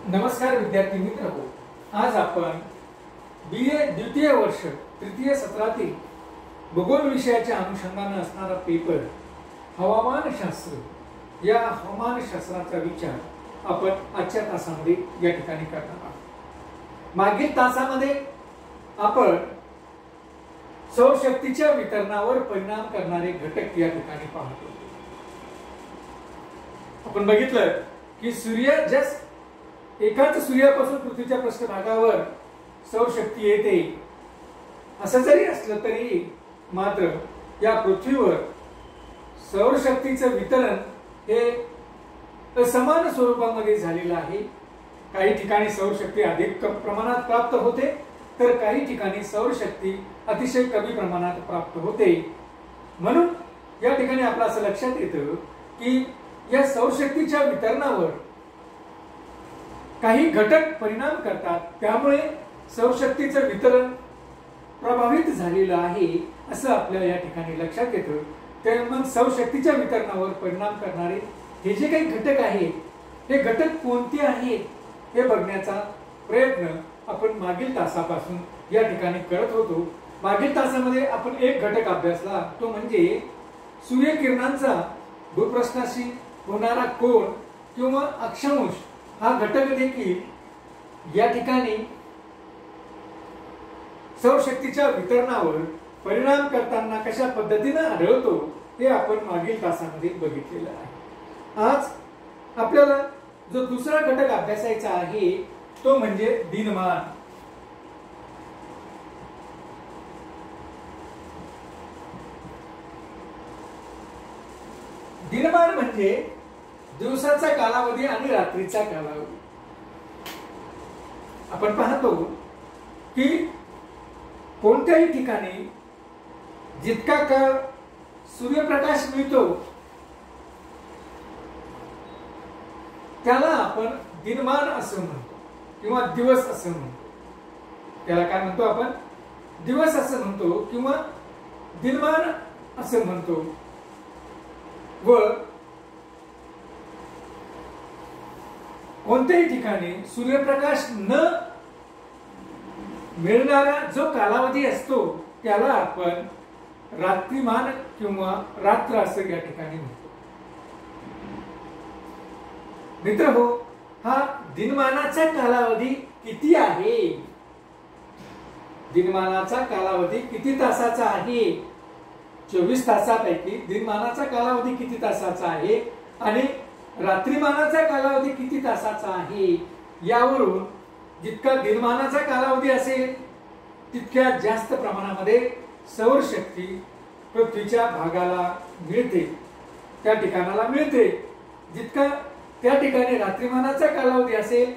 नमस्कार विद्यार्थी मित्र हो, आज आपण BA द्वितीय वर्ष तृतीय सत्रातील भूगोल विषयाच्या अनुषंगाने असणारा पेपर हवामानशास्त्र या हवामानशास्त्राचा विचार आपण आजच्या तासामध्ये या ठिकाणी करणार आहोत। मागील तासामध्ये आपण सौरशक्तीच्या वितरणावर परिणाम करणारे घटक या ठिकाणी पाहतो। आपण बघितलं की एकाच सूर्यापासून पृथ्वीच्या पृष्ठभागावर सौरशक्ती येते। असं जरी असलं तरी मात्र या पृथ्वीवर सौरशक्तीचं वितरण हे असमान स्वरूपामध्ये झालेलं आहे। काही ठिकाणी सौरशक्ती अधिक प्रमाणात प्राप्त होते तर काही ठिकाणी सौरशक्ती अतिशय कमी प्रमाणात प्राप्त होते। म्हणून या ठिकाणी आपलं असं लक्षात येतं की या सौरशक्तीच्या वितरणावर काही घटक परिणाम करतात, त्यामुळे सौरशक्तीचं वितरण प्रभावित झालेलं आहे असं आपल्या या ठिकाणी लक्षात येतं। तर मग सौरशक्तीच्या वितरणावर परिणाम करणारे हे जे काही घटक आहेत हे घटक कोणते आहेत हे बघण्याचा प्रयत्न आपण मागील तासापासून या ठिकाणी करत होतो। मागील तासामध्ये आपण एक घटक अभ्यासला, तो म्हणजे सूर्यकिरणांचा भूपृष्ठाशी होणारा कोन किंवा अक्षांश हा घटक देखील या ठिकाणी सौरशक्तीच्या वितरणावर परिणाम करताना कशा पद्धतीने आढळतो हे आपण मागील तासामध्ये बघितलेलं आहे। आज आपल्याला जो दुसरा घटक अभ्यासायचा आहे तो म्हणजे दिनमान। दिनमान म्हणजे दिवसाचा कालावधी आणि रात्रीचा कालावधी। आपण पाहतो की कोणत्याही ठिकाणी जितका काळ सूर्यप्रकाश मिळतो त्याला आपण दिनमान असं म्हणतो किंवा दिवस असं म्हणतो। त्याला काय म्हणतो आपण? दिवस असं म्हणतो किंवा दिनमान असं म्हणतो। व कोणत्याही ठिकाणी सूर्यप्रकाश न मिळणारा जो कालावधी असतो त्याला आपण रात्रिमान किंवा रात्र असं या ठिकाणी म्हणतो। मित्रहो, हा दिनमानाचा कालावधी किती आहे? दिनमानाचा कालावधी किती तासाचा आहे? 24 तासापैकी दिनमानाचा कालावधी किती तासाचा आहे आणि रात्रिमानाचा कालावधी किती तासाचा आहे यावरून जितका दिनमानाचा कालावधी असेल तितक्या जास्त प्रमाणामध्ये सौरशक्ती पृथ्वीच्या भागाला मिळते, त्या ठिकाणाला मिळते। जितका त्या ठिकाणी रात्रिमानाचा कालावधी असेल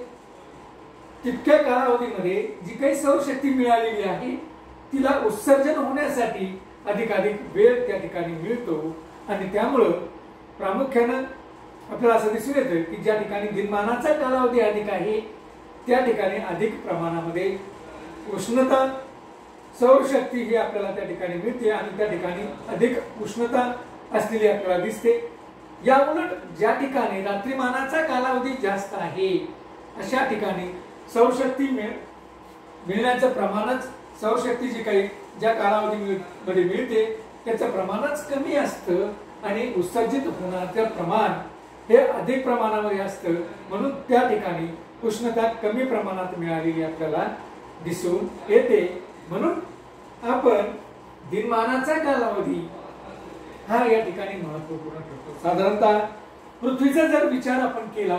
तितक्या कालावधीमध्ये जी काही सौरशक्ती मिळालेली आहे तिला उत्सर्जन होण्यासाठी अधिकाधिक वेळ त्या ठिकाणी मिळतो आणि त्यामुळे प्रामुख्याने आपल्याला असं दिसून येतं की ज्या ठिकाणी दिनमानाचा कालावधी अधिक आहे त्या ठिकाणी अधिक प्रमाणामध्ये उष्णता सौरशक्ती ही आपल्याला त्या ठिकाणी मिळते आणि त्या ठिकाणी अधिक उष्णता असलेली आपल्याला दिसते। या उलट ज्या ठिकाणी रात्रिमानाचा कालावधी जास्त आहे अशा ठिकाणी सौरशक्ती मिळण्याचं प्रमाणच सौरशक्ती जी काही ज्या कालावधीमध्ये मिळते त्याचं प्रमाणच कमी असतं आणि उत्सर्जित होण्याचं प्रमाण हे अधिक प्रमाणामध्ये असतं। म्हणून त्या ठिकाणी उष्णता कमी प्रमाणात मिळालेली आपल्याला दिसून येते। म्हणून आपण दिनमानाचा कालावधी हा या ठिकाणी महत्त्वपूर्ण ठरतो। साधारणतः पृथ्वीचा जर विचार आपण केला,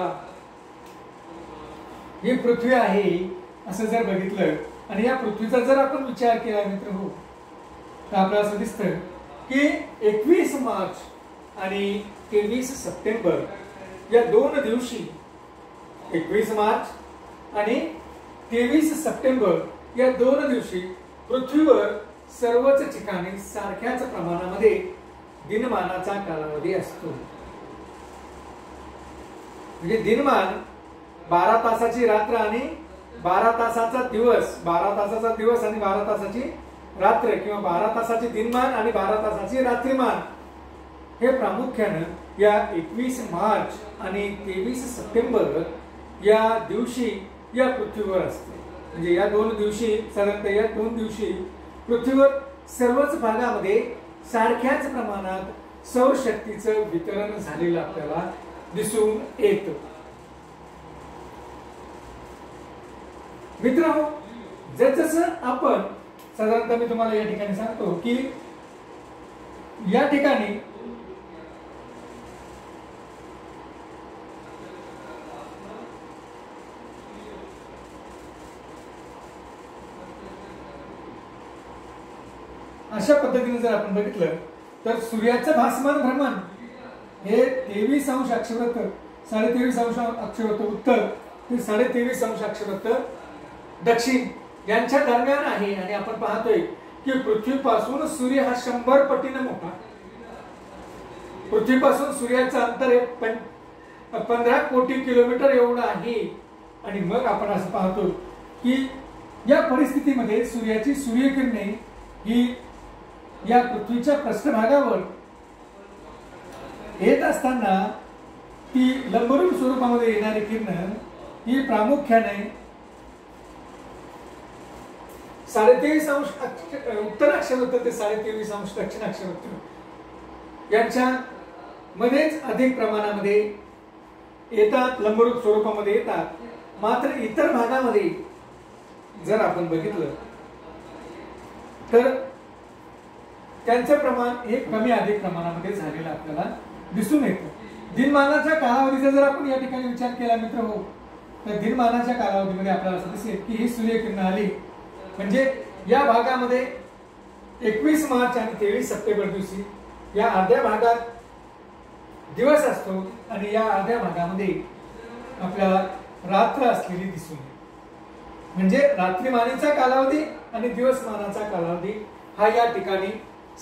ही पृथ्वी आहे असं जर बघितलं आणि या पृथ्वीचा जर आपण विचार केला मित्र हो, तर आपल्याला असं दिसतं की 21 मार्च आणि 23 सप्टेंबर या दोन दिवशी 21 मार्च आणि 23 सप्टेंबर या दोन दिवशी पृथ्वीवर सर्वच ठिकाणी सारख्याच प्रमाणामध्ये दिनमानाचा कालावधी असतो। म्हणजे दिनमान 12 तासाची रात्र आणि 12 तासाचा दिवस, 12 तासाचा दिवस आणि 12 तासाची रात्र किंवा 12 तासाचे दिनमान आणि 12 तासाची रात्रिमान हे प्रामुख्याने या 21 मार्च आणि 23 सप्टेंबर या दिवशी या पृथ्वीवर असते. म्हणजे या 2 दिवशी, साधारणतः या 2 दिवशी पृथ्वीवर सर्वच भागामध्ये सारख्याच प्रमाणात सौरशक्तीचं वितरण झालेलं आपल्याला दिसून येतं. मित्रांनो, जसं आपण साधारणतः मी तुम्हाला या ठिकाणी सांगतो की या ठिकाणी अशा पद्धतीने जर आपण बघितलं तर सूर्याचं भासमान भ्रमण हे 23 अंश अक्षवृत्त, 23.5 अंश अक्षवृत्त उत्तर ते 23.5 अंश अक्षवृत्त दक्षिण यांच्या दरम्यान आहे. आणि आपण पाहतोय की पृथ्वीपासून सूर्य हा 100 पटीने मोठा. पृथ्वीपासून सूर्याचं अंतर हे 15 कोटी किलोमीटर एवढं आहे. आणि मग आपण असं पाहतो की या परिस्थितीमध्ये सूर्याची सूर्यकिरणे ही या पृथ्वीच्या पृष्ठभागावर येत असताना ती लंबरूप स्वरूपामध्ये येणारी किरण ही प्रामुख्याने 23.5 अंश उत्तर अक्षवृत्त ते 23.5 अंश दक्षिण अक्षवृत्त यांच्या मध्येच अधिक प्रमाणामध्ये येतात, लंबरूप स्वरूपामध्ये येतात. मात्र इतर भागामध्ये जर आपण बघितलं तर त्यांचं प्रमाण हे कमी अधिक प्रमाणामध्ये झालेलं आपल्याला दिसून येतं. दिनमानाच्या कालावधीचा जर आपण या ठिकाणी विचार केला मित्र हो, तर दिनमानाच्या कालावधीमध्ये आपल्याला असं दिसेल की ही सूर्यकिरण आली म्हणजे या भागामध्ये 21 मार्च आणि 23 सप्टेंबर दिवशी या अर्ध्या भागात दिवस असतो आणि या अर्ध्या भागामध्ये आपल्याला रात्र असलेली दिसून येते. म्हणजे रात्रीमानाचा कालावधी आणि दिवसमानाचा कालावधी हा या ठिकाणी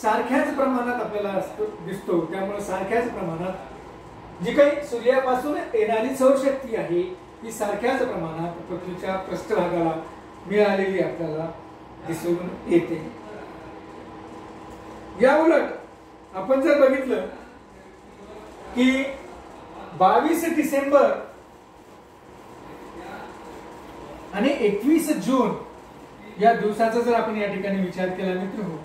सारख्याच प्रमाणात आपल्याला दिसतो. त्यामुळे सारख्याच प्रमाणात जी काही सूर्यापासून येणारी सौरशक्ती आहे ती सारख्याच प्रमाणात पृथ्वीच्या पृष्ठभागाला मिळालेली आपल्याला दिसून येते. या उलट आपण जर बघितलं की 22 डिसेंबर आणि 21 जून या दिवसाचा जर आपण या ठिकाणी विचार केला मित्र हो,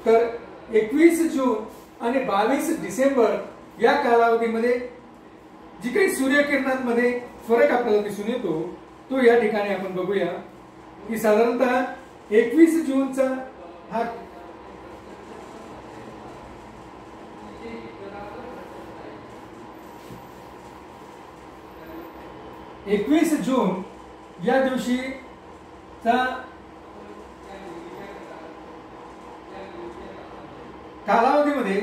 तर 21 जून आणि 22 डिसेंबर या कालावधीमध्ये जी काही सूर्यकिरणांमध्ये फरक आपल्याला दिसून येतो तो या ठिकाणी आपण बघूया की साधारणतः 21 जूनचा हा जून या दिवशीचा कालावधीमध्ये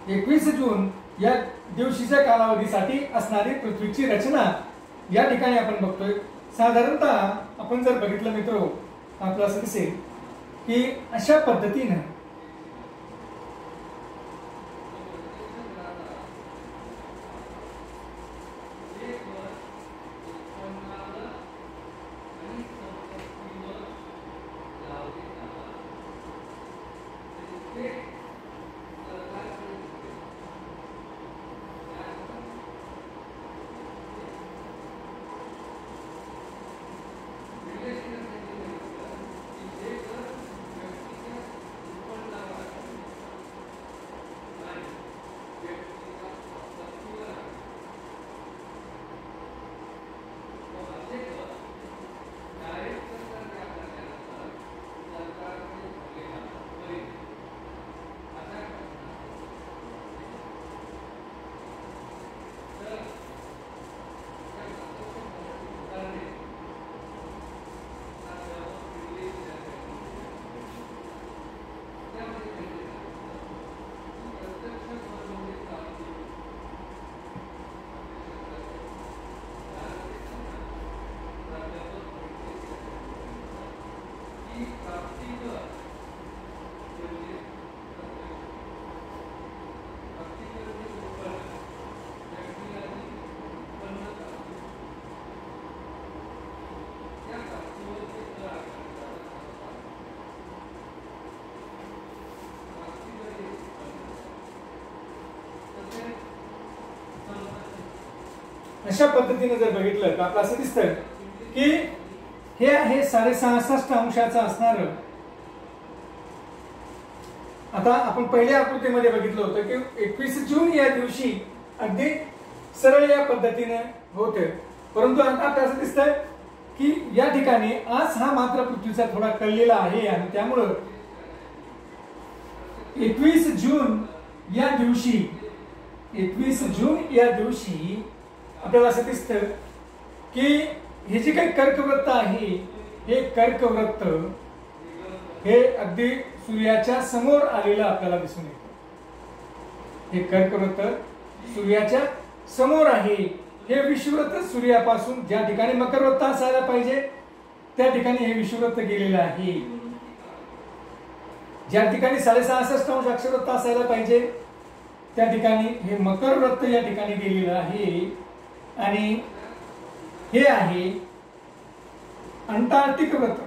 एकवीस जून या दिवशीच्या कालावधीसाठी असणारी पृथ्वीची रचना या ठिकाणी आपण बघतोय. साधारणतः आपण जर बघितलं मित्र आपल्याला असं दिसेल की अशा पद्धतीने अशा पद्धतीने जर बघितलं तर आपलं असं दिसतं की हे आहे 66.5 अंशाचं असणार. आता आपण पहिल्या आकृतीमध्ये बघितलं होतं की 21 जून या दिवशी अगदी सरळ या पद्धतीने होते, परंतु आता आपल्याला असं दिसतंय की या ठिकाणी आज हा मात्र पृथ्वीचा थोडा कळलेला आहे आणि त्यामुळं 21 जून या दिवशी 21 जून या दिवशी आपल्याला असं दिसतं की हे जे काही कर्कवृत्त आहे हे कर्कवृत्त हे अगदी सूर्याच्या समोर आलेलं आपल्याला दिसून येतं. हे कर्कवृत्त सूर्याच्या समोर आहे. हे विषुववृत्त सूर्यापासून ज्या ठिकाणी मकरवृत्त असायला पाहिजे त्या ठिकाणी हे विषुववृत्त गेलेलं आहे. ज्या ठिकाणी 66.5 अंश अक्षवृत्त असायला पाहिजे त्या ठिकाणी हे मकरवृत्त या ठिकाणी गेलेलं आहे. आणि हे आहे अंटार्क्टिक वृत्त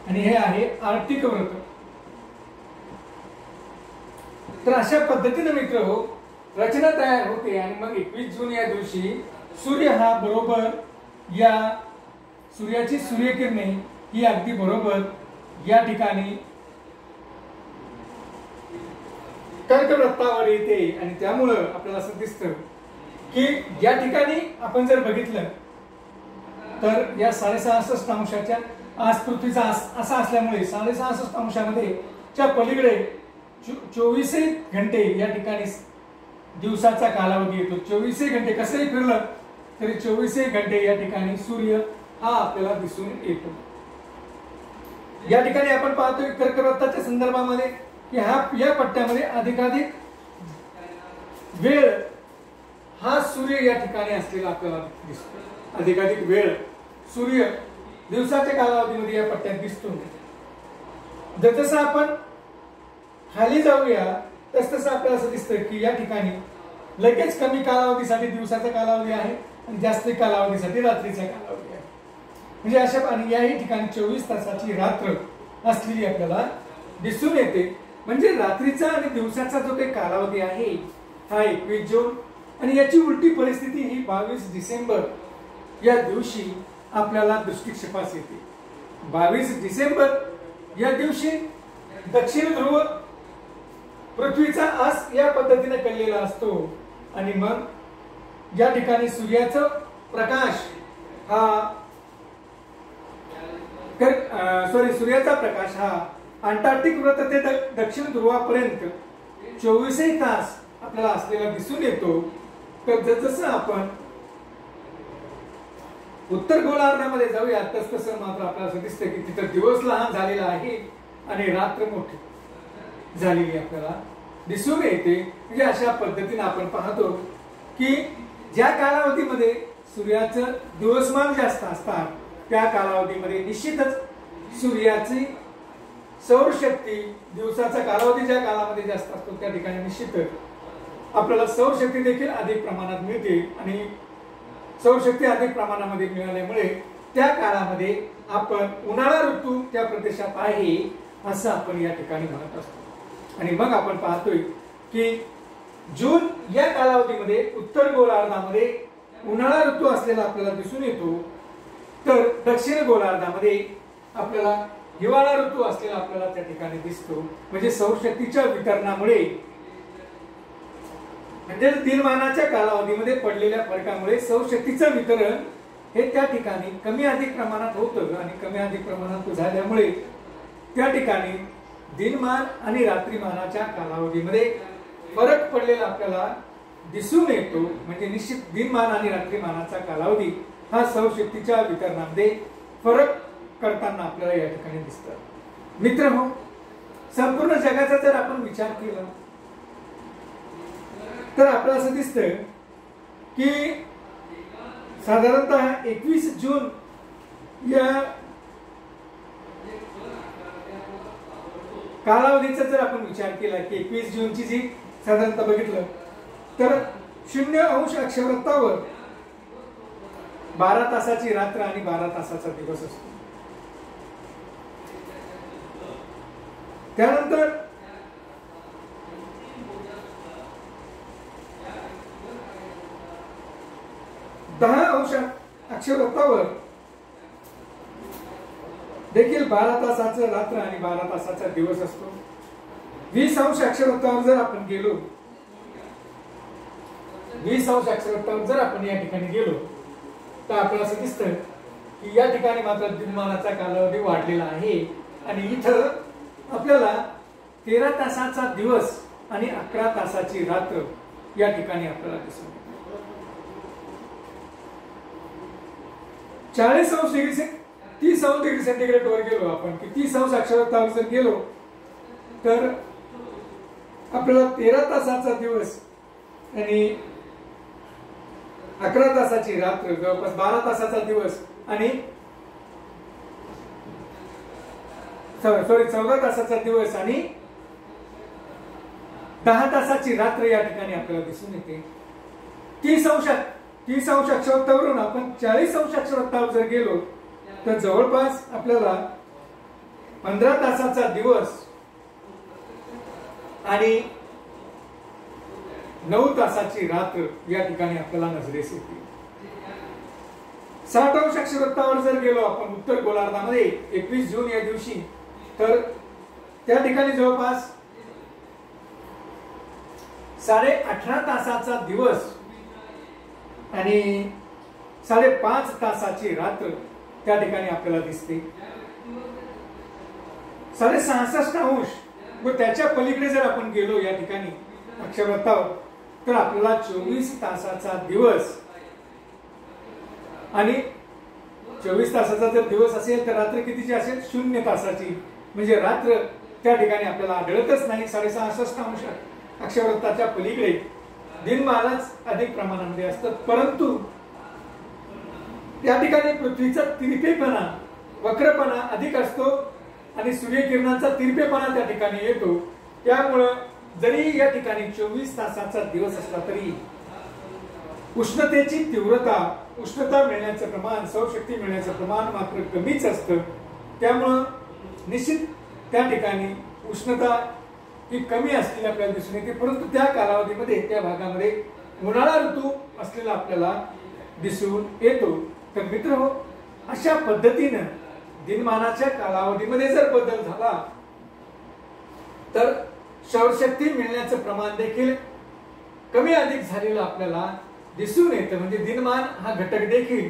आणि हे आहे आर्क्टिक वृत्त. तर अशा पद्धतीने मित्र हो रचना तयार होते आणि मग 21 जून या दिवशी सूर्य हा बरोबर या सूर्याची सूर्यकिरणे ही अगदी बरोबर या ठिकाणी कर्कवृत्तावर येते आणि त्यामुळं आपल्याला असं दिसतं की या ठिकाणी आपण जर बघितलं तर या 66.5 अंशाच्या आज पृथ्वीचा असा असल्यामुळे 66.5 अंशामध्ये च्या पलीकडे 24 घंटे या ठिकाणी दिवसाचा कालावधी येतो. 24 घंटे कसंही फिरलं तरी 24 घंटे या ठिकाणी सूर्य हा आपल्याला दिसून येतो. या ठिकाणी आपण पाहतोय कर्कवृत्ताच्या संदर्भामध्ये की या पट्ट्यामध्ये अधिकाधिक वेळ हा सूर्य या ठिकाणी असलेला आपल्याला दिसतो. अधिकाधिक वेळ सूर्य दिवसाच्या कालावधीमध्ये या पट्ट्यात दिसतो. जसं आपण खाली जाऊया तसं आपल्याला असं दिसतं की या ठिकाणी लगेच कमी कालावधीसाठी दिवसाचा कालावधी आहे आणि जास्त कालावधीसाठी रात्रीचा कालावधी आहे. म्हणजे अशा आणि याही ठिकाणी 24 तासाची रात्र असलेली आपल्याला दिसून येते. म्हणजे रात्रीचा आणि दिवसाचा जो काही कालावधी आहे हा 21 जून आणि याची उलटी परिस्थिती ही 22 डिसेंबर या दिवशी आपल्याला दृष्टिक्षेपास येते. 22 डिसेंबर या दिवशी दक्षिण ध्रुव पृथ्वीचा आस या पद्धतीने कळलेला असतो आणि मग या ठिकाणी सूर्याचा प्रकाश हा सूर्याचा प्रकाश हा अंटार्क्टिक वृत्त ते दक्षिण ध्रुवापर्यंत 24 तास आपल्याला असलेला दिसून येतो. तर जसं आपण उत्तर गोलार्धामध्ये जाऊया तसं मात्र आपल्याला असं दिसतं की तिथं दिवस लहान झालेला आहे आणि रात्र मोठी झालेली आपल्याला दिसून येते. म्हणजे अशा पद्धतीने आपण पाहतो की ज्या कालावधीमध्ये सूर्याचं दिवसमान जास्त असतात त्या कालावधीमध्ये निश्चितच सूर्याची सौरशक्ती दिवसाचा कालावधी ज्या कालामध्ये जास्त असतो त्या ठिकाणी निश्चितच आपल्याला सौरशक्ती देखील अधिक प्रमाणात मिळते आणि सौरशक्ती अधिक प्रमाणामध्ये मिळाल्यामुळे त्या काळामध्ये आपण उन्हाळा ऋतू त्या प्रदेशात आहे असं आपण या ठिकाणी म्हणत असतो. आणि मग आपण पाहतोय की जून या कालावधीमध्ये उत्तर गोलार्धामध्ये उन्हाळा ऋतू असलेला आपल्याला दिसून येतो, तर दक्षिण गोलार्धामध्ये आपल्याला हिवाळा ऋतू असलेला आपल्याला त्या ठिकाणी दिसतो. म्हणजे सौरशक्तीच्या वितरणामुळे म्हणजे दिनमानाच्या कालावधीमध्ये पडलेल्या फरकामुळे सौरशक्तीचं वितरण हे त्या ठिकाणी कमी अधिक प्रमाणात होतं आणि कमी अधिक प्रमाणात झाल्यामुळे त्या ठिकाणी दिनमान आणि रात्रीमानाच्या कालावधीमध्ये फरक पडलेला आपल्याला दिसून येतो. म्हणजे निश्चित दिनमान आणि रात्रीमानाचा कालावधी हा सौरशक्तीच्या वितरणामध्ये फरक करताना आपल्याला या ठिकाणी दिसतं. मित्रहो, संपूर्ण जगाचा जर आपण विचार केला तर आपल्याला असं दिसतं की साधारणतः 21 जून या कालावधीचा जर आपण विचार केला की 21 जूनची जी साधारणतः बघितलं तर 0 अक्षवृत्तावर 12 तासाची रात्र आणि 12 तासाचा दिवस असतो. त्यानंतर 10 अंश अक्षवृत्तावर देखील 12 तासाचं रात्र आणि 12 तासाचा दिवस असतो. 20 अंश अक्षवृत्तावर जर आपण गेलो, 20 अंश अक्षवृत्तावर जर आपण या ठिकाणी गेलो तर आपल्याला असं दिसतं की या ठिकाणी मात्र दिनमानाचा कालावधी वाढलेला आहे आणि इथं आपल्याला 13 तासाचा दिवस आणि 11 तासाची रात्र या ठिकाणी आपल्याला दिसून येते. 40 अंश डिग्री 30 अंश डिग्री सेंटीग्रेड वर गेलो आपण की 30 अंश अक्षवृत्तावर जर गेलो तर आपल्याला 13 तासाचा दिवस आणि 11 तासाची रात्र, जवळपास 12 तासाचा दिवस आणि 14 तासाचा दिवस आणि 10 तासाची रात्र या ठिकाणी आपल्याला दिसून येते. 30 अंश अक्षवृत्तावरून आपण 40 अंश अक्षवृत्तावर जर गेलो तर जवळपास आपल्याला 15 तासाचा दिवस आणि 9 तासाची रात्र या ठिकाणी आपल्याला नजरेस येते. 60 अंश अक्षवृत्तावर जर गेलो आपण उत्तर गोलार्धामध्ये 21 जून या दिवशी तर त्या ठिकाणी जवळपास 18.5 तासाचा दिवस आणि 5.5 तासाची रात्र त्या ठिकाणी आपल्याला दिसते. 66 अंश व त्याच्या पलीकडे जर आपण गेलो या ठिकाणी अक्षवृत्तावर तर आपल्याला 24 तासाचा दिवस आणि 24 तासाचा जर दिवस असेल तर रात्र कितीची असेल? 0 तासाची, म्हणजे रात्र त्या ठिकाणी आपल्याला आढळतच नाही. 66 अंश अक्षवृत्ताच्या पलीकडे दिनमानच अधिक प्रमाणामध्ये असतात, परंतु त्या ठिकाणी पृथ्वीचा तिरपेपणा, वक्रपणा अधिक असतो आणि सूर्यकिरणांचा तिरपेपणा त्या ठिकाणी येतो. त्यामुळं जरी या ठिकाणी 24 तासाचा दिवस असला तरी उष्णतेची तीव्रता, उष्णता मिळण्याचं प्रमाण, सौरशक्ती मिळण्याचं प्रमाण मात्र कमीच असतं. त्यामुळं निश्चित त्या ठिकाणी उष्णता ही कमी असलेली आपल्याला दिसून येते, परंतु त्या कालावधीमध्ये त्या भागामध्ये उन्हाळा ऋतू असलेला आपल्याला दिसून येतो. तर मित्रहो, अशा पद्धतीनं दिनमानाच्या कालावधीमध्ये जर बदल झाला तर सौरशक्ती मिळण्याचं प्रमाण देखील कमी अधिक झालेलं आपल्याला दिसून येतं. म्हणजे दिनमान हा घटक देखील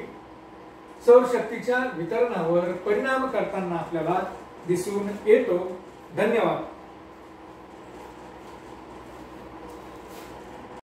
सौरशक्तीच्या वितरणावर परिणाम करताना आपल्याला दिसून येतो. धन्यवाद.